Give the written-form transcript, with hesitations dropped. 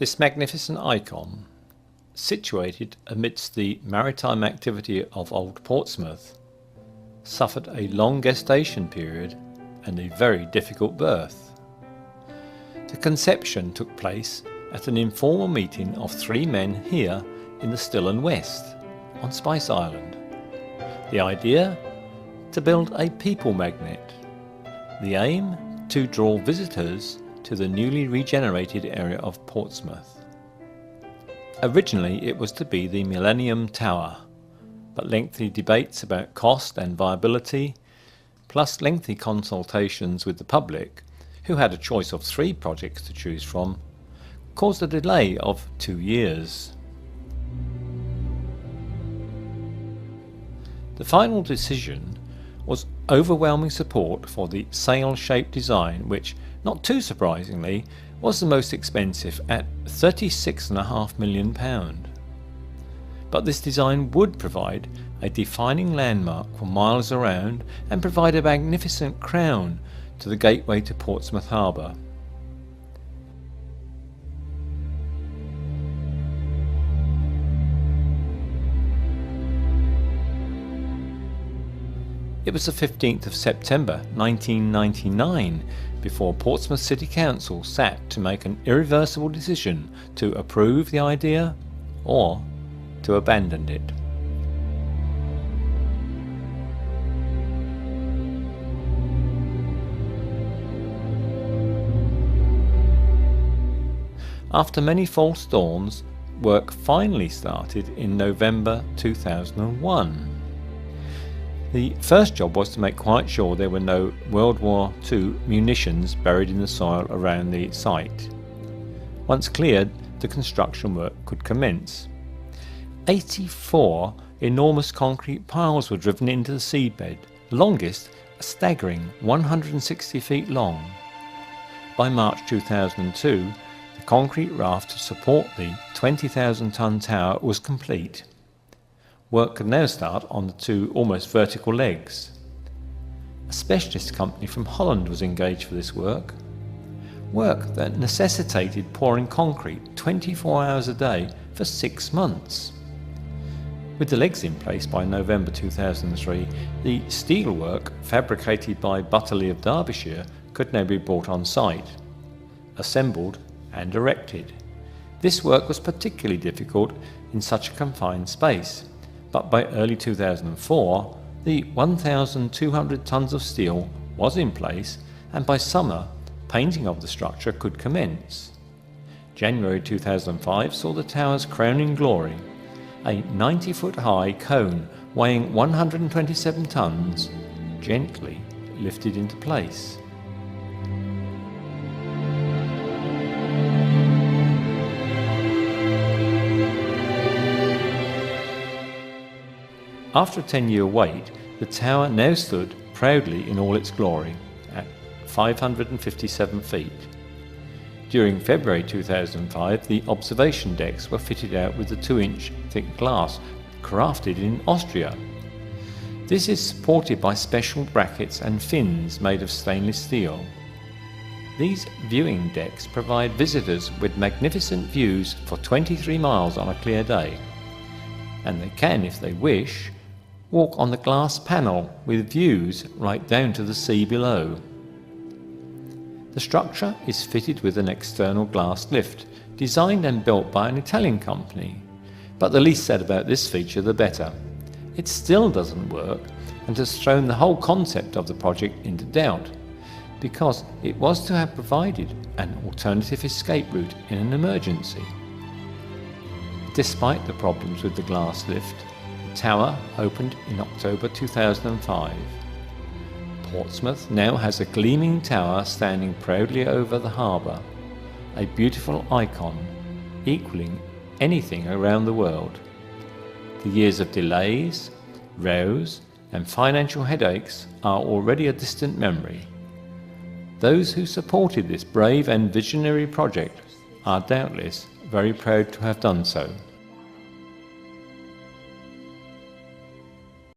This magnificent icon, situated amidst the maritime activity of Old Portsmouth, suffered a long gestation period and a very difficult birth. The conception took place at an informal meeting of three men here in the Still & West on Spice Island. The idea? To build a people magnet. The aim? To draw visitors to the newly regenerated area of Portsmouth. Originally it was to be the Millennium Tower, but lengthy debates about cost and viability, plus lengthy consultations with the public, who had a choice of 3 projects to choose from, caused a delay of 2 years. The final decision was overwhelming support for the sail-shaped design, which, not too surprisingly, was the most expensive at £36.5 million. But this design would provide a defining landmark for miles around and provide a magnificent crown to the gateway to Portsmouth Harbour. It was the 15th of September 1999 before Portsmouth City Council sat to make an irreversible decision to approve the idea or to abandon it. After many false dawns, work finally started in November 2001. The first job was to make quite sure there were no World War II munitions buried in the soil around the site. Once cleared, the construction work could commence. 84 enormous concrete piles were driven into the seabed, the longest a staggering 160 feet long. By March 2002, the concrete raft to support the 20,000-ton tower was complete. Work could now start on the 2 almost vertical legs. A specialist company from Holland was engaged for this work. Work that necessitated pouring concrete 24 hours a day for 6 months. With the legs in place by November 2003, the steelwork fabricated by Butterley of Derbyshire could now be brought on site, assembled and erected. This work was particularly difficult in such a confined space. But by early 2004, the 1,200 tons of steel was in place, and by summer, painting of the structure could commence. January 2005 saw the tower's crowning glory, a 90-foot-high cone weighing 127 tons, gently lifted into place. After a 10-year wait, the tower now stood proudly in all its glory, at 557 feet. During February 2005, the observation decks were fitted out with a 2-inch thick glass, crafted in Austria. This is supported by special brackets and fins made of stainless steel. These viewing decks provide visitors with magnificent views for 23 miles on a clear day, and they can, if they wish, walk on the glass panel with views right down to the sea below. The structure is fitted with an external glass lift, designed and built by an Italian company. But the least said about this feature, the better. It still doesn't work and has thrown the whole concept of the project into doubt, because it was to have provided an alternative escape route in an emergency. Despite the problems with the glass lift, the tower opened in October 2005. Portsmouth now has a gleaming tower standing proudly over the harbour, a beautiful icon, equalling anything around the world. The years of delays, rows, and financial headaches are already a distant memory. Those who supported this brave and visionary project are doubtless very proud to have done so.